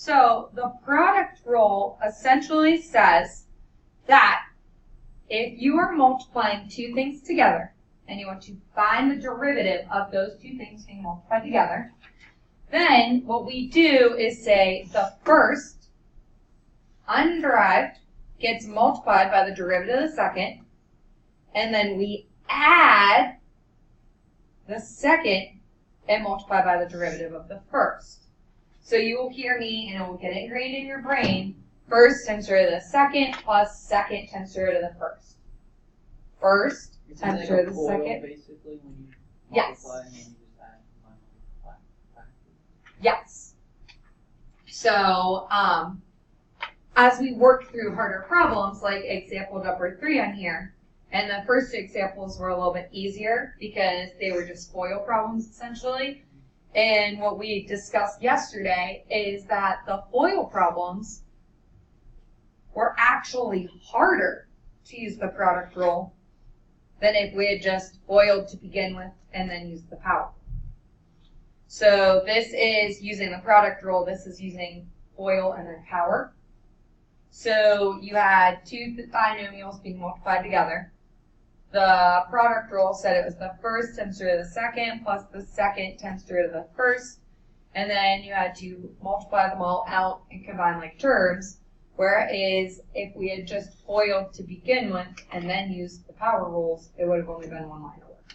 So the product rule essentially says that if you are multiplying two things together and you want to find the derivative of those two things being multiplied together, then what we do is say the first underived gets multiplied by the derivative of the second, and then we add the second and multiply by the derivative of the first. So you will hear me, and it will get ingrained in your brain, first times root of the second plus second times root of the first. First times root of the second. Basically, when you yes. multiply and then you just add multiply. Yes. So, as we work through harder problems, like example number 3 on here, and the first two examples were a little bit easier because they were just FOIL problems essentially. And what we discussed yesterday is that the FOIL problems were actually harder to use the product rule than if we had just FOILed to begin with and then used the power. So this is using the product rule. This is using FOIL and then power. So you had two binomials being multiplied together. The product rule said it was the first times root of the second plus the second times root of the first. And then you had to multiply them all out and combine like terms. Whereas if we had just FOILed to begin with and then used the power rules, it would have only been one line of work.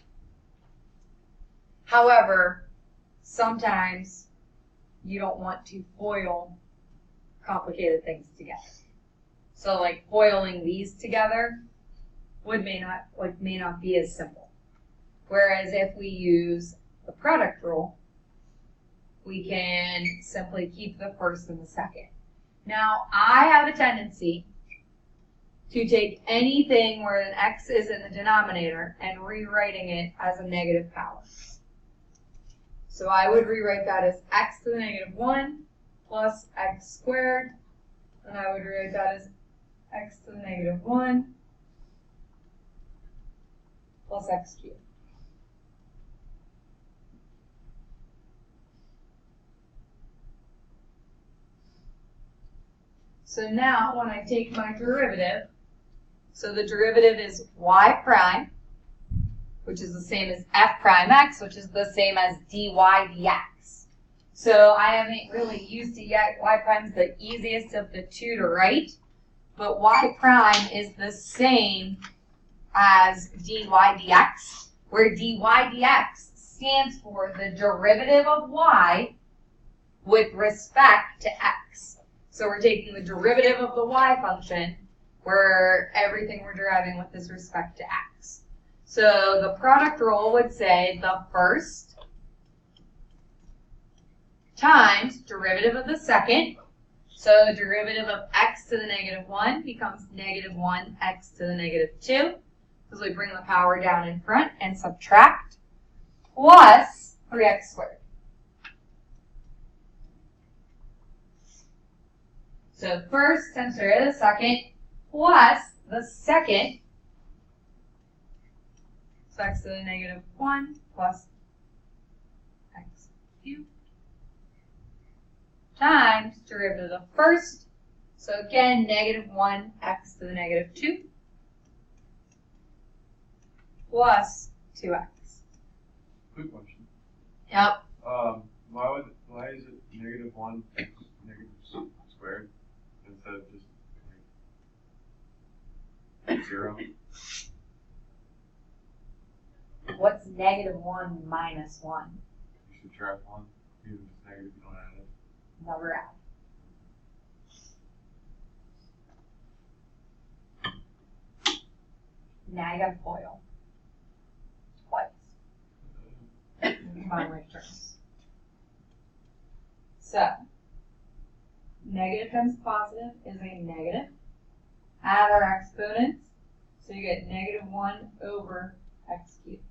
However, sometimes you don't want to FOIL complicated things together. So like FOILing these together may not be as simple. Whereas if we use the product rule, we can simply keep the first and the second. Now, I have a tendency to take anything where an x is in the denominator and rewriting it as a negative power. So I would rewrite that as x to the negative 1 plus x squared, and I would rewrite that as x to the negative 1 plus x cubed. So now when I take my derivative, so the derivative is y prime, which is the same as f prime x, which is the same as dy dx. So I haven't really used it yet. Y prime is the easiest of the two to write, but y prime is the same as dy dx, where dy dx stands for the derivative of y with respect to x. So we're taking the derivative of the y function, where everything we're deriving with is respect to x. So the product rule would say the first times derivative of the second. So the derivative of x to the negative 1 becomes negative 1x to the negative 2. Because we bring the power down in front and subtract, plus 3x squared. So first times the root of the second plus the second, so x to the negative 1 plus x cubed, times derivative of the first, so again negative 1x to the negative 2, plus 2x. Quick question. Yep. Why is it negative 1 negative squared instead of just like 0? What's negative 1 minus 1? You subtract 1. Even if it's negative, you don't add it. Never add. Now you got FOIL. Twice. Combine like terms. So, negative times positive is a negative. Add our exponents. So you get negative 1 over x cubed.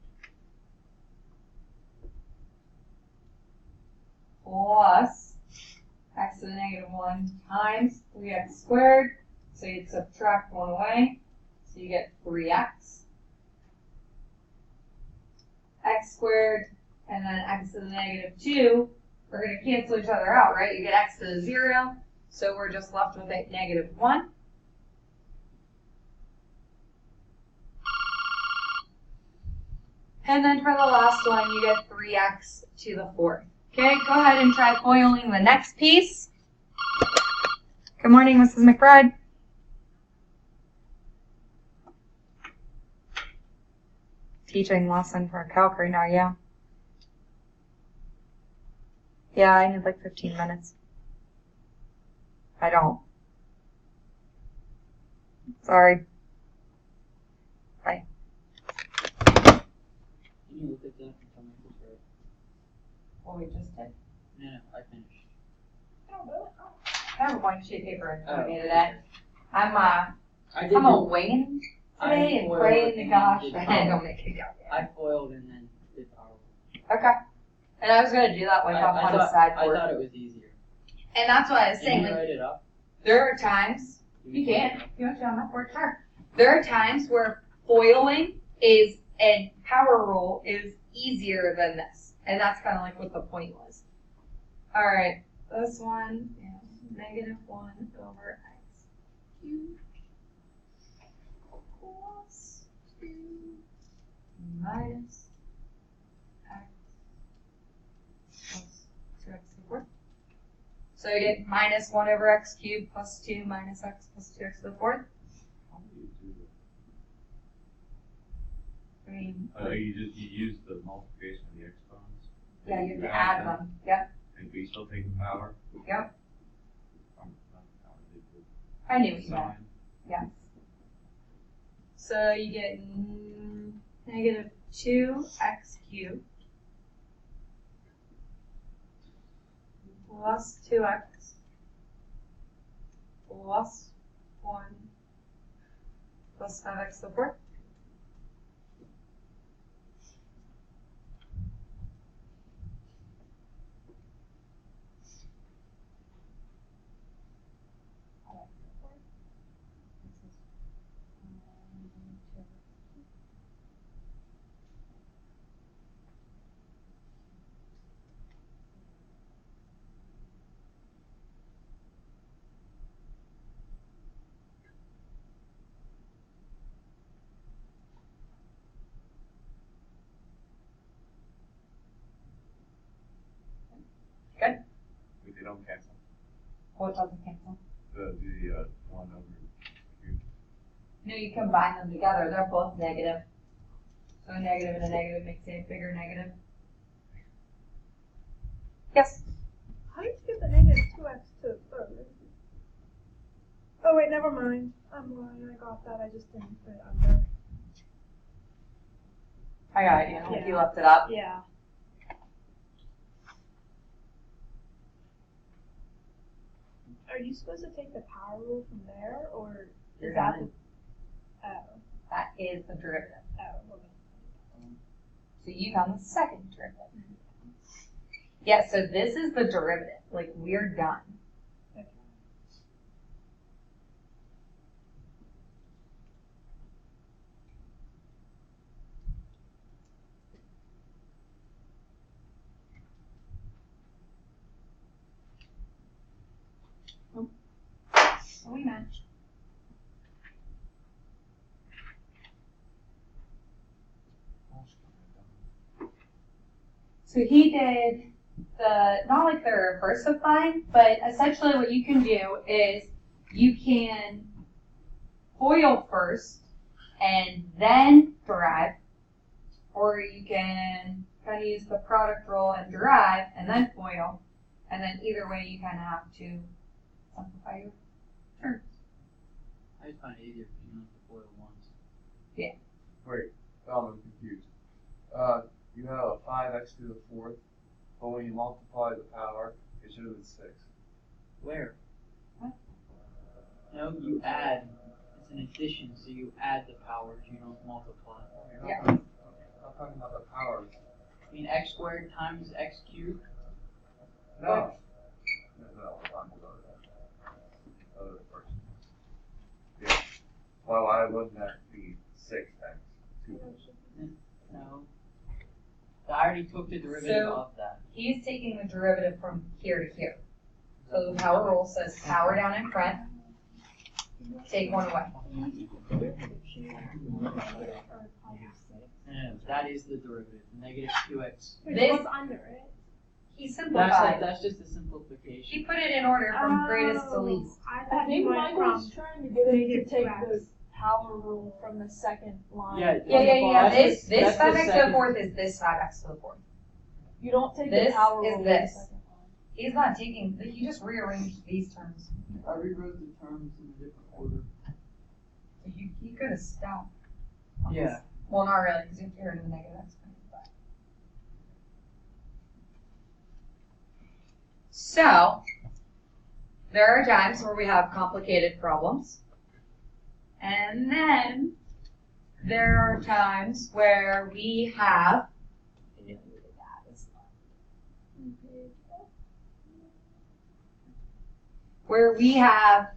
Plus x to the negative 1 times 3x squared. So you'd subtract 1 away. So you get 3x. X squared, and then x to the negative 2 we're going to cancel each other out, right? You get x to the 0, so we're just left with a negative 1. And then for the last one, you get 3x to the 4th. Okay, go ahead and try FOILing the next piece. Good morning, Mrs. McBride. Teaching lesson for calc right now, yeah. Yeah, I need like 15 minutes. I don't. Sorry. Bye. Can you look at that and tell me if it's right? What we just did. No, I finished. Oh, really? I have a blank sheet of paper in front of me Oh, today. I'm I away today and praying to gosh I don't make it go. I foiled and then did power. Okay. And I was gonna do that like off on the side I board. thought it was easier. And that's what I was saying. Can you Like, write it up? there are times you can. If you want to on that board, sure. There are times where foiling is and power rule is easier than this. And that's kind of like what the point was. Alright, this one is negative 1 over x cubed plus 2 minus x plus 2x to the 4th. So you get minus 1 over x cubed plus 2 minus x plus 2x to the 4th. How do you do that? I mean, You use the multiplication of the exponents. yeah, you have to add them. Yep, And we still take the power. yep. Not the power, I knew the what you meant. sign. Yes. So you get negative 2x cubed plus 2x plus 1 plus 5x to the 4th. Good. If they don't cancel. What doesn't cancel? The 1 over cube. No, you combine them together. They're both negative. So a negative and a negative makes a bigger negative. Yes? How did you get the negative 2x to the 3rd? Oh wait, never mind. I'm lying, I got that, I just didn't put it under. I got it. Yeah. You left it up. Yeah. Are you supposed to take the power rule from there, or You're is that gonna. the... Oh. That is the derivative. Oh, okay. So you found the second derivative. Yeah, so this is the derivative. Like, we're done. Okay. So we matched. So he did not like the reverse of fine, but essentially what you can do is you can FOIL first and then derive, or you can kind of use the product rule and derive and then FOIL, and then either way you kind of have to simplify your terms. I just find it easier if you know the foil once. Wait, I'm confused. You have a 5x to the 4th, but when you multiply the power, it should have been 6. Where? What? No, you add. It's an addition, so you add the powers, you don't multiply. Yeah. I'm talking about the powers. I mean, x squared times x cubed. No. No, I'm talking about that. Other person. Yeah. Well, why wouldn't that be 6x? 2. No. I already took the derivative So- of that. he's taking the derivative from here to here. So the power rule says power down in front, take one away. And that is the derivative, negative 2x. This- What's under it? He simplified. That's just a simplification. He put it in order from greatest to least. I I thought think you went Michael was from trying to get him to negative take 2x. the power rule from the second line. Yeah, Yeah. That's This the 5x to the second- fourth is this 5x to the fourth. You don't take This the power is rule this. from the second line. He's not taking, he just rearranged these terms. I rewrote the terms in a different order. He could have stopped. Yeah. Well, not really, because you have to get rid of the negative exponent. But. So, there are times where we have complicated problems. And then there are times where we have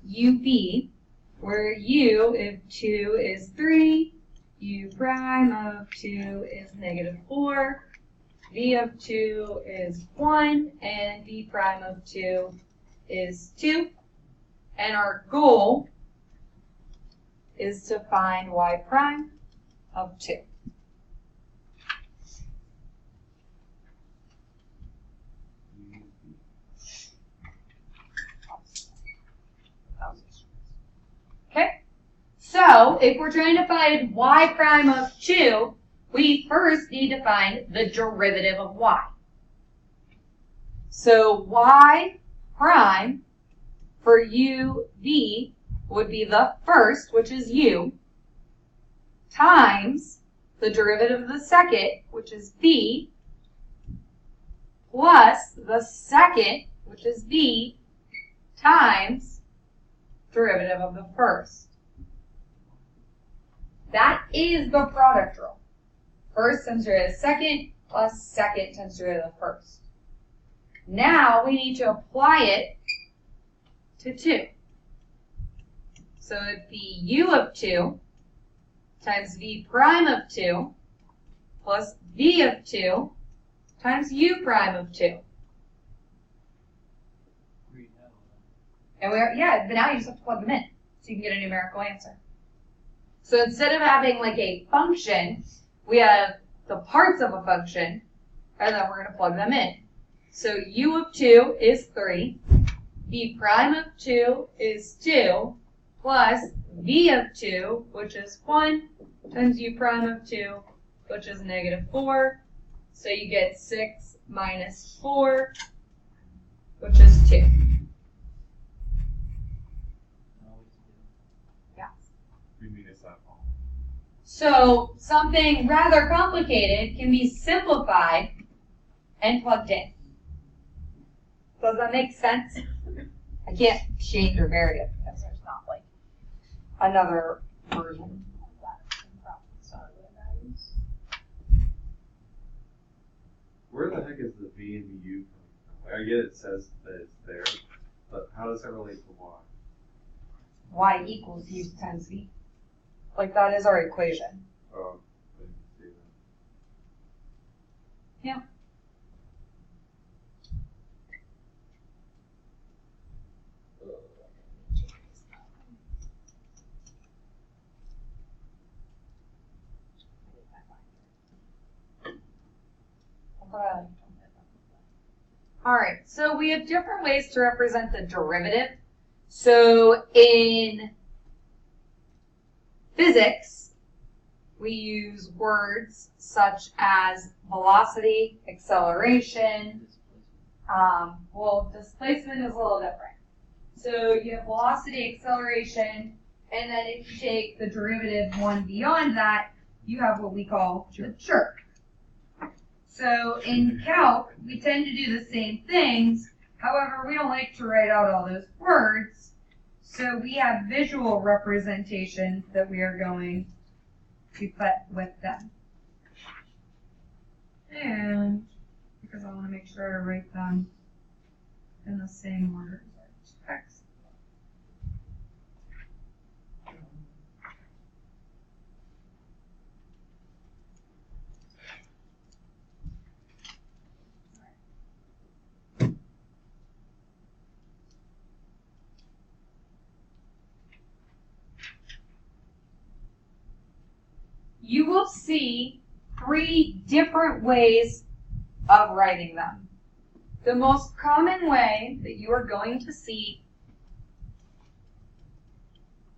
UV, where U if 2 is 3, U prime of 2 is negative 4, V of 2 is 1, and V prime of 2 is 2. And our goal is to find Y prime of 2. Okay? So, if we're trying to find Y prime of 2, we first need to find the derivative of Y. So, Y prime for UV would be the first, which is U, times the derivative of the second, which is V, plus the second, which is V, times derivative of the first. That is the product rule. First times derivative of the second, plus second times derivative of the first. Now we need to apply it to 2. So it'd be U of 2 times V prime of 2 plus V of 2 times U prime of 2. And but now you just have to plug them in so you can get a numerical answer. So instead of having like a function, we have the parts of a function, and then we're going to plug them in. So U of 2 is 3, V prime of 2 is 2, plus V of 2, which is 1, times U prime of 2, which is negative 4. So you get 6 minus 4, which is 2. We need a sample. So something rather complicated can be simplified and plugged in. Does that make sense? I can't change or vary it because there's not like another version of that. Where the heck is the V and the U coming from? I get it says that it's there, but how does that relate to Y? Y equals U times V. Like that is our equation. Oh, I didn't see that. Yeah. All right, so we have different ways to represent the derivative. So in physics, we use words such as velocity, acceleration. Well, displacement is a little different. So you have velocity, acceleration, and then if you take the derivative one beyond that, you have what we call the jerk. So in calc, we tend to do the same things. However, we don't like to write out all those words. So we have visual representations that we are going to put with them. And because I want to make sure I write them in the same order as our text. you will see 3 different ways of writing them. The most common way that you are going to see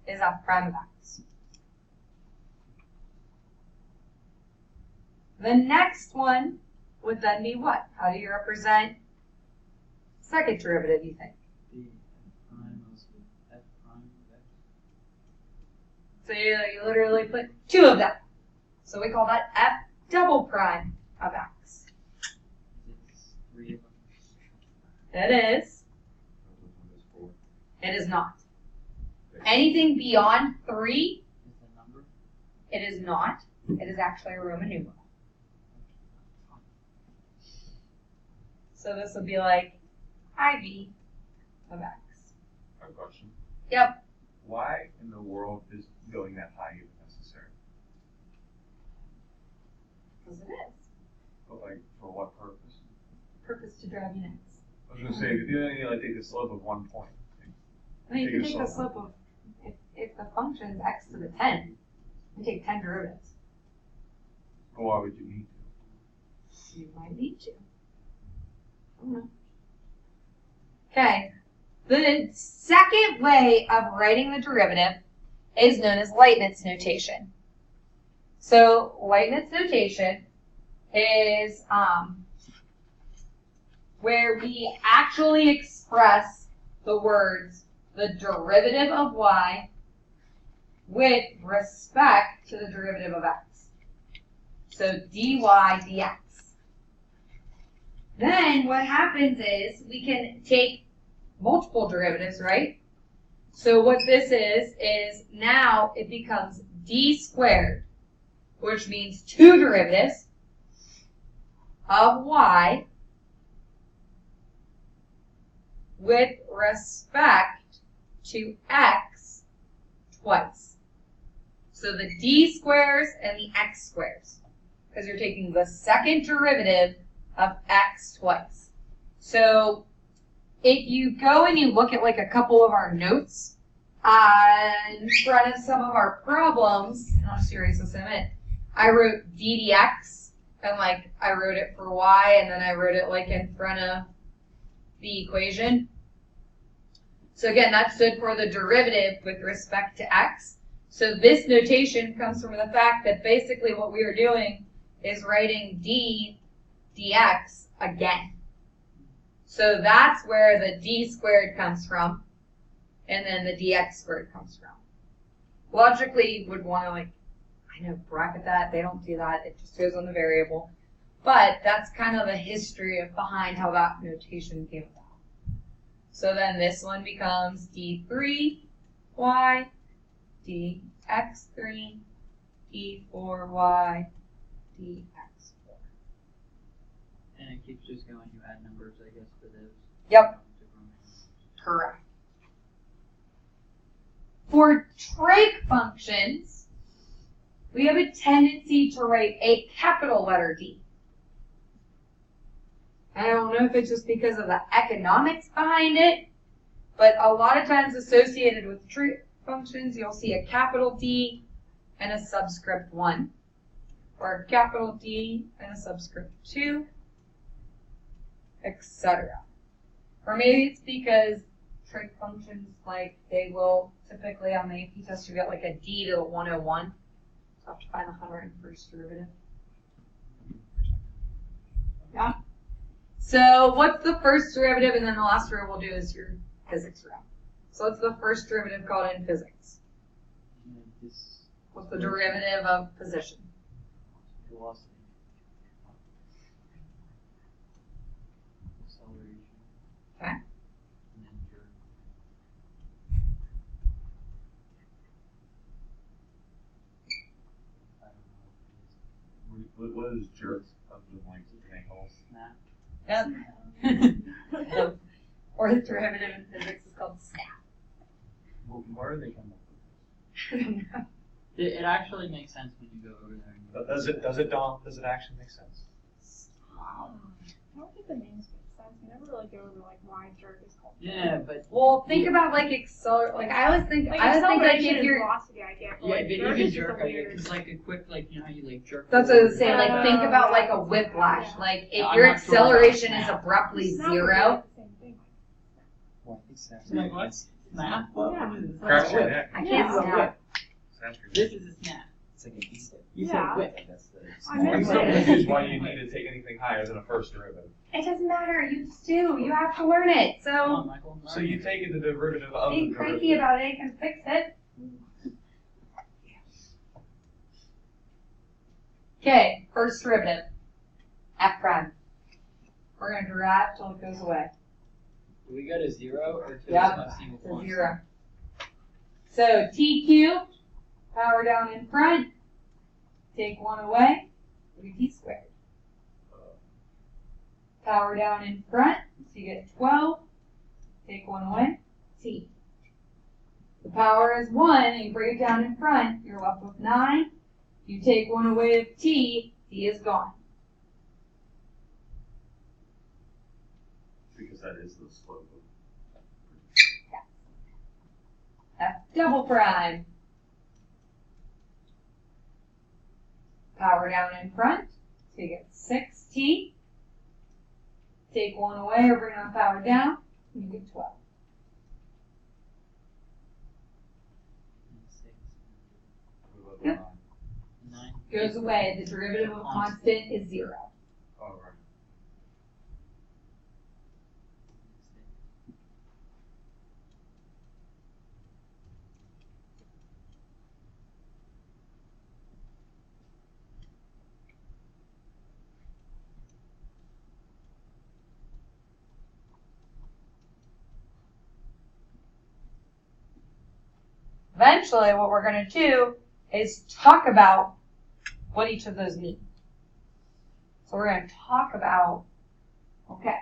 is f prime of x. The next one would then be what? How do you represent second derivative, you think? The f prime of f prime of x. So you literally put 2 of them. So we call that f double prime of x. It's 3 of them. It is. It is not. Anything beyond 3, Is the number? it is not. It is actually a Roman numeral. So this would be like IV of x. I have a question. Yep. Why in the world is going that high even necessary? Because it is. But like, for what purpose? Purpose to drive you nuts. I was gonna say, if you only like take the slope of 1 point. I mean, you can Take take a the slope of, if the function is x to the 10, you take 10 derivatives. Well, why would you need to? You might need to. I don't know. Okay. The second way of writing the derivative is known as Lightness notation. So Lightness notation is where we actually express the words the derivative of y with respect to the derivative of x. So dy dx. Then what happens is we can take multiple derivatives, right? So what this is now it becomes d squared, which means 2 derivatives of y with respect to x twice. So the d squares and the x squares, because you're taking the second derivative of x twice. So if you go and you look at like a couple of our notes in front of some of our problems, and I'll just erase this in a minute, I wrote d dx, and like I wrote it for y, and then I wrote it like in front of the equation. So again, that stood for the derivative with respect to x. So this notation comes from the fact that basically what we are doing is writing d dx again. So that's where the d squared comes from, and then the dx squared comes from. Logically, you would want to bracket that. They don't do that. It just goes on the variable. But that's kind of the history behind how that notation came about. So then this one becomes d3y, dx3, d4y, dx4. And it keeps just going. You add numbers, I guess, for those. Yep. Correct. For trig functions, we have a tendency to write a capital letter D. I don't know if it's just because of the economics behind it, but a lot of times associated with trig functions, you'll see a capital D and a subscript 1, or a capital D and a subscript 2, etc. Or maybe it's because trig functions, like, they will typically on the AP test, you get like a D to a 101. So I have to find the 101st derivative. Yeah. So what's the first derivative, and then the last row we'll do is your physics row. So what's the first derivative called in physics? What's the derivative of position? Velocity. Acceleration. Okay. And then jerk. I don't know What is jerk of the length of angles? Snap. Yep. Or the derivative in physics is called snap. Where are they coming up with I don't know. It actually makes sense when you go over there. this? Does it, Dom? Does it actually make sense? I don't think the names make sense. You never really go to like why jerk is called. Yeah, but Well, think about like like I always think like acceleration if and you're velocity, I get. But yeah, like, but jerk even is just jerk, a I get weird. because like a quick, like you know how you like jerk. that's what I was forward. saying. Like think about like a whiplash. Like if your acceleration is abruptly Snap would be zero. like the same thing. Well, I think snap's Like what? Snap? What? Yeah. What is it? Crash your neck. I Yeah, can't it's a snap. whip. Snap your This neck. is a snap. It's like an E-step. You Yeah. said whip. Like that's the. I meant I'm to so say. confused why you need to take anything higher than a first derivative. It doesn't matter. You just do. You have to learn it. Come So on, Michael. So you take the derivative of the be cranky derivative. about it. You can fix it. Okay, first derivative. F prime. We're gonna derive till it goes away. Do we go to 0 or to Yep, a single to point? 0. So t cubed, power down in front, take 1 away, we t squared. Power down in front, so you get 12, take 1 away, t. The power is 1, and you bring it down in front, you're left with 9. You take 1 away of t is gone. Because that is the slope of. F double prime. Power down in front, so you get 6t. Take 1 away or bring on power down, and you get 12. Yep. 9. Goes away, the derivative of a constant is 0. Oh, right. Eventually, what we're going to do is talk about what each of those mean. So we're going to talk about, okay,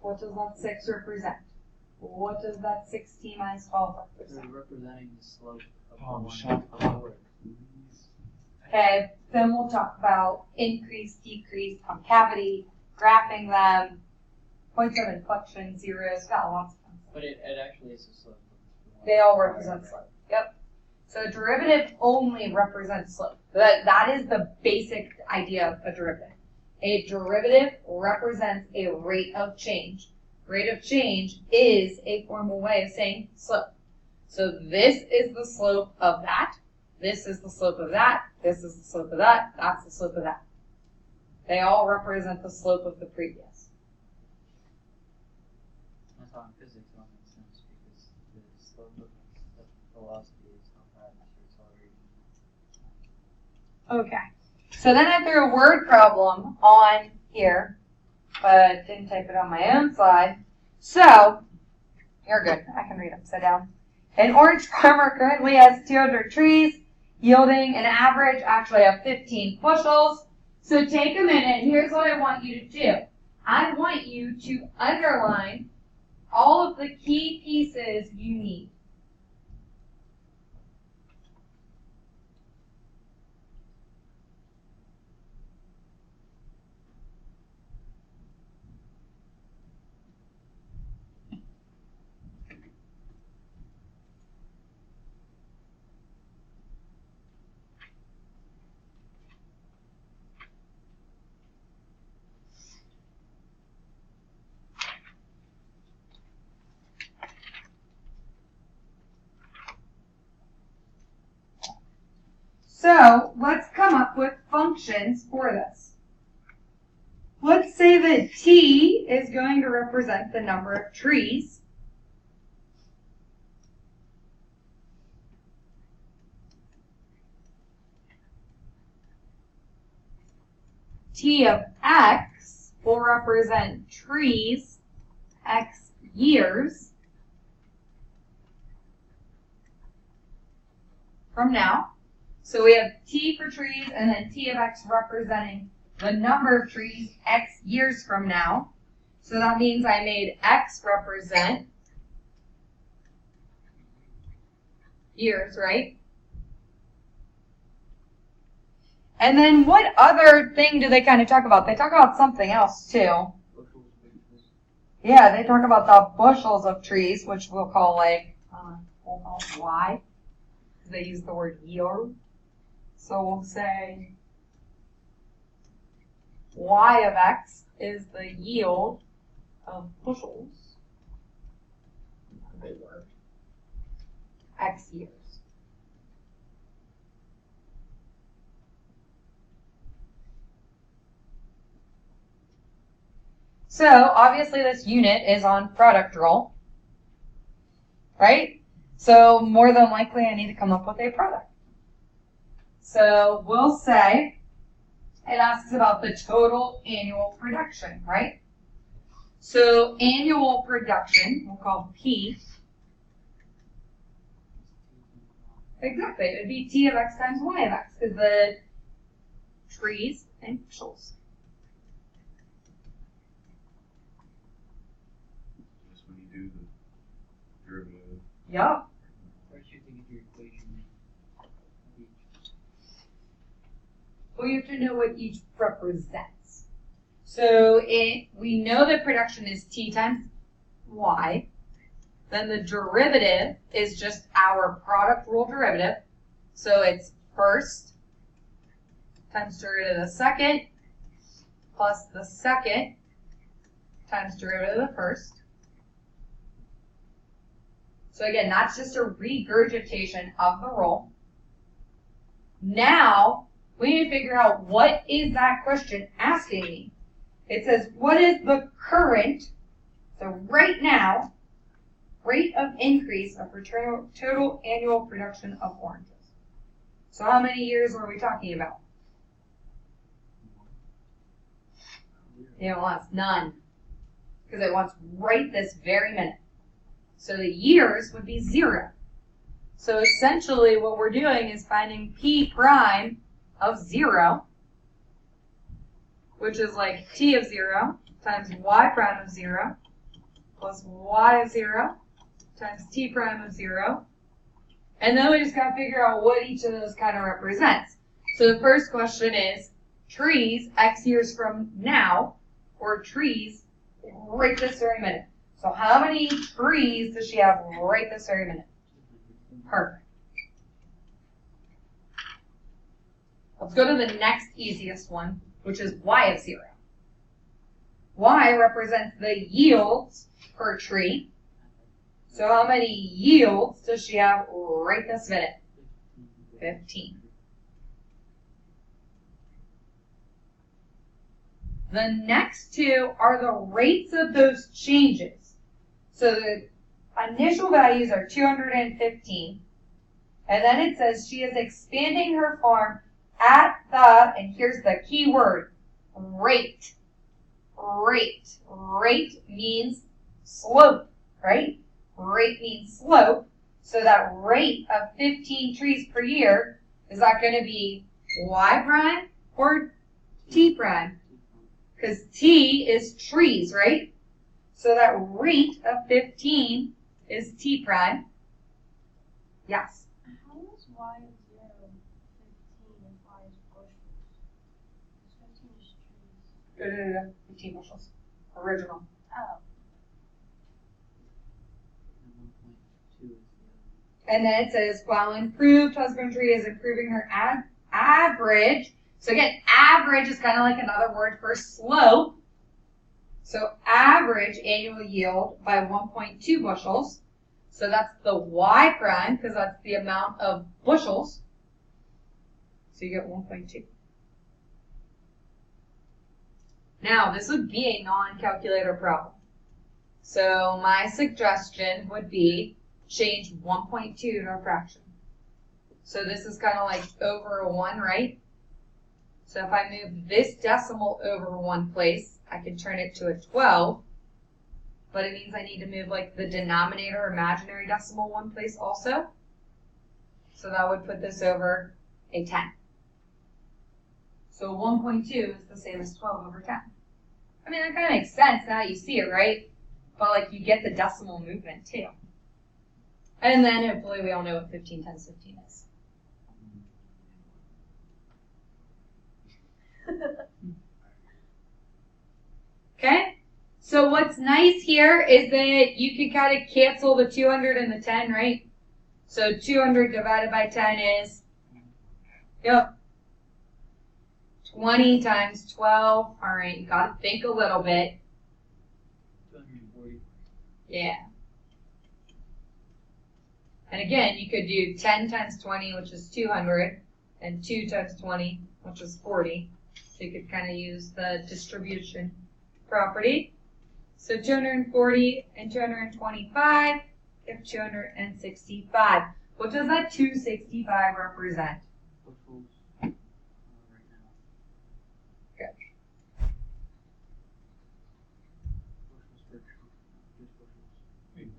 what does that 6 represent? What does that 16 minus 12 They're represent? representing the slope of Oh, the one shut forward. Okay, then we'll talk about increase, decrease, concavity, graphing them, points of inflection, zeros, got lots of them. But it actually is a slope. of the one They all forward. represent slope. Yep. So a derivative only represents slope. That is the basic idea of a derivative. A derivative represents a rate of change. Rate of change is a formal way of saying slope. So this is the slope of that. This is the slope of that. This is the slope of that. That's the slope of that. They all represent the slope of the previous. That's how in physics it all makes sense because the slope of the velocity is how fast your acceleration. Okay. So then I threw a word problem on here, but didn't type it on my own slide. So, you're good. I can read upside down. An orange farmer currently has 200 trees, yielding an average actually of 15 bushels. So take a minute. Here's what I want you to do. I want you to underline all of the key pieces you need. So let's come up with functions for this. Let's say that T is going to represent the number of trees. T of X will represent trees, X years from now. So we have T for trees and then T of X representing the number of trees X years from now. So that means I made X represent years, right? And then what other thing do they kind of talk about? They talk about something else too. Bushels Yeah, they talk about the bushels of trees, which we'll call like, we'll call Y. They use the word yield. So we'll say Y of X is the yield of bushels. Not a good word. X years. So obviously this unit is on product rule, right? So more than likely I need to come up with a product. So we'll say it asks about the total annual production, right? So annual production, we'll call P. Exactly, it would be T of X times Y of X, because the trees and bushels. Just when you do the derivative. Yup. First you have to get your equation of each. Well, you have to know what each represents. So we know that production is T times Y. Then the derivative is just our product rule derivative. So it's first times derivative of the second plus the second times derivative of the first. So again, that's just a regurgitation of the rule. Now, we need to figure out what is that question asking me. It says, what is the current, so right now, rate of increase of total annual production of oranges? So how many years are we talking about? It wants none, because it wants right this very minute. So the years would be 0. So essentially what we're doing is finding P prime of 0, which is like T of 0 times Y prime of 0 plus Y of 0 times T prime of 0. And then we just got to figure out what each of those kind of represents. So the first question is trees X years from now, or trees right this very minute. So how many trees does she have right this very minute? Perfect. Let's go to the next easiest one, which is Y of 0. Y represents the yields per tree. So how many yields does she have right this minute? 15. The next two are the rates of those changes. So the initial values are 215. And then it says she is expanding her farm at the, and here's the key word, rate. Rate. Rate means slope, right? Rate means slope. So that rate of 15 trees per year, is that going to be Y prime or T prime? Because T is trees, right? So that rate of 15 is T prime. Yes? How is Y of 0 15 and Y is bushels? 15 is trees. 15 bushels. Original. Oh. And 1.2 is And then it says, while improved husbandry is improving her average. So again, average is kind of like another word for slope. So average annual yield by 1.2 bushels. So that's the Y prime, because that's the amount of bushels. So you get 1.2. Now, this would be a non-calculator problem. So my suggestion would be change 1.2 to a fraction. So this is kind of like over a 1, right? So if I move this decimal over one place, I can turn it to a 12. But it means I need to move like the denominator imaginary decimal one place also. So that would put this over a 10. So 1.2 is the same as 12 over 10. I mean, that kind of makes sense now that you see it, right? But like you get the decimal movement too. And then hopefully we all know what 15 times 15 is. Okay? So what's nice here is that you can kind of cancel the 200 and the 10, right? So 200 divided by 10 is, yep, 20 times 12. All right, you got to think a little bit. 240. Yeah. And again, you could do 10 times 20, which is 200, and 2 times 20, which is 40. So you could kind of use the distribution property. So 240 and 225 give 265. What does that 265 represent? Bushels right now. Good. Bushels per just bushels.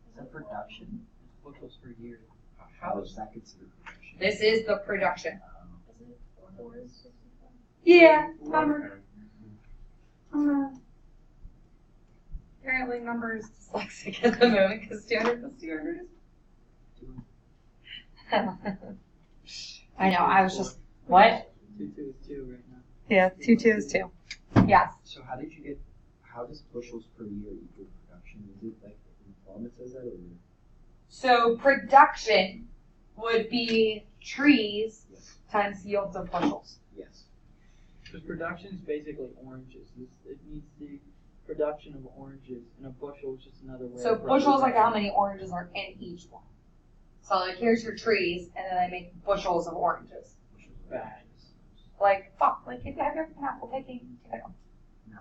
Is that production? It's bushels per year. How is that considered production? This is the production. Is it 465? Yeah. Okay. Apparently numbers dyslexic at the moment because 200 plus 200 is... I know, I was just... What? 2 is 2 right now. Yeah, 2 is 2. Yes. So how does bushels per year equal production? Is it like in the form it says that, or? So production would be trees Yes. times yields of bushels. Yes. Because production is basically oranges. It means the production of oranges, and a bushel is just another way. So of bushels like how representing- many oranges are in each one. So like here's your trees, and then I make bushels of oranges. bags. Like, fuck, like if you have your apple picking. No.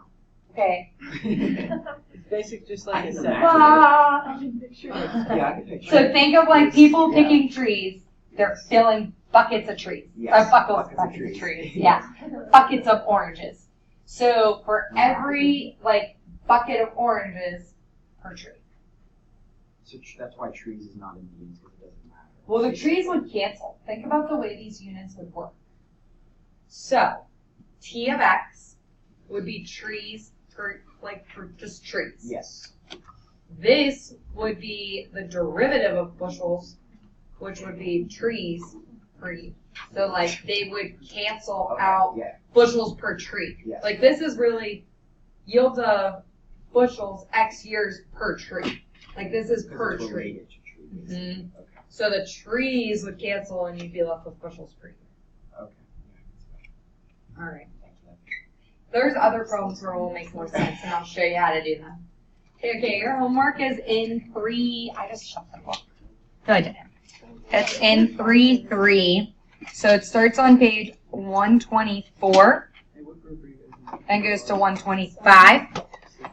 Okay. It's basic, just like it said. Ah. I can picture it. Yeah, I can picture So it. think of like people Yeah. picking trees. They're filling buckets of trees. Yes, Buckets of trees. Yeah. Buckets of oranges. So for every like bucket of oranges per tree. So that's why trees is not in units, because it doesn't matter. Well, the trees would cancel. Think about the way these units would work. So T of X would be trees for just trees. Yes. This would be the derivative of bushels, which would be trees per year. So like they would cancel Okay, out yeah. bushels per tree. Yes. Like this is really yield of bushels X years per tree. Like this is per Because it's tree. related to tree, basically. Mhm. Okay. So the trees would cancel and you'd be left with bushels per year. Okay. Yeah, All right. thank you. There's other problems where it will make more sense and I'll show you how to do them. Okay, your homework is in 3. I just shut the book. No, I didn't. It's in 3-3. So it starts on page 124 Hey, what group are you guys in? and goes to 125.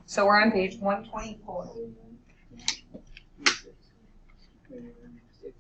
So we're on page 124. 6.